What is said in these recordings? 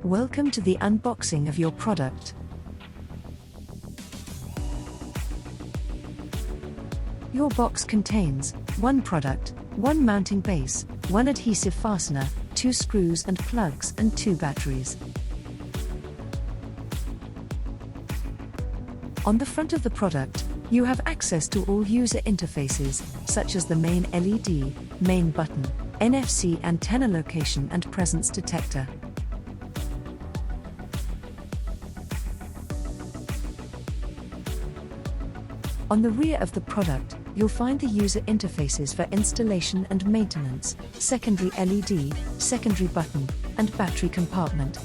Welcome to the unboxing of your product. Your box contains one product, one mounting base, one adhesive fastener, 2 screws and plugs, and 2 batteries. On the front of the product, you have access to all user interfaces, such as the main LED, main button, NFC antenna location and presence detector. On the rear of the product, you'll find the user interfaces for installation and maintenance, secondary LED, secondary button, and battery compartment.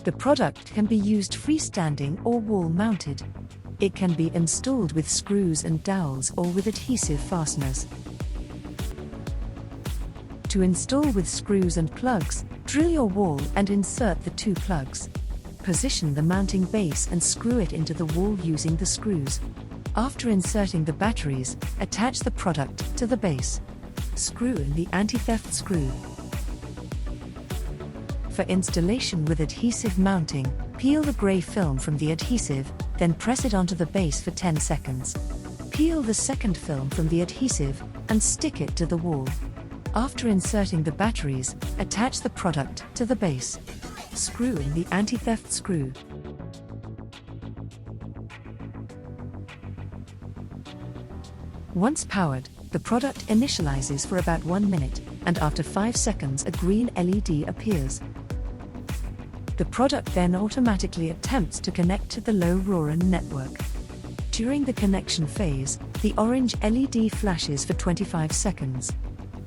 The product can be used freestanding or wall-mounted. It can be installed with screws and dowels or with adhesive fasteners. To install with screws and plugs, drill your wall and insert the 2 plugs. Position the mounting base and screw it into the wall using the screws. After inserting the batteries, attach the product to the base. Screw in the anti-theft screw. For installation with adhesive mounting, peel the gray film from the adhesive, then press it onto the base for 10 seconds. Peel the second film from the adhesive and stick it to the wall. After inserting the batteries, attach the product to the base. Screw in the anti-theft screw. Once powered, the product initializes for about 1 minute, and after 5 seconds a green LED appears. The product then automatically attempts to connect to the LoRaWAN network. During the connection phase, the orange LED flashes for 25 seconds.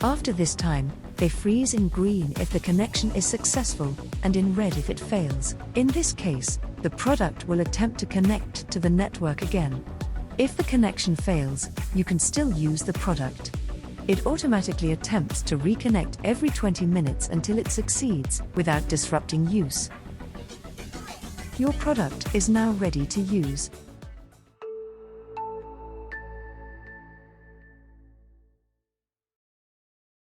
After this time, they freeze in green if the connection is successful, and in red if it fails. In this case, the product will attempt to connect to the network again. If the connection fails, you can still use the product. It automatically attempts to reconnect every 20 minutes until it succeeds, without disrupting use. Your product is now ready to use.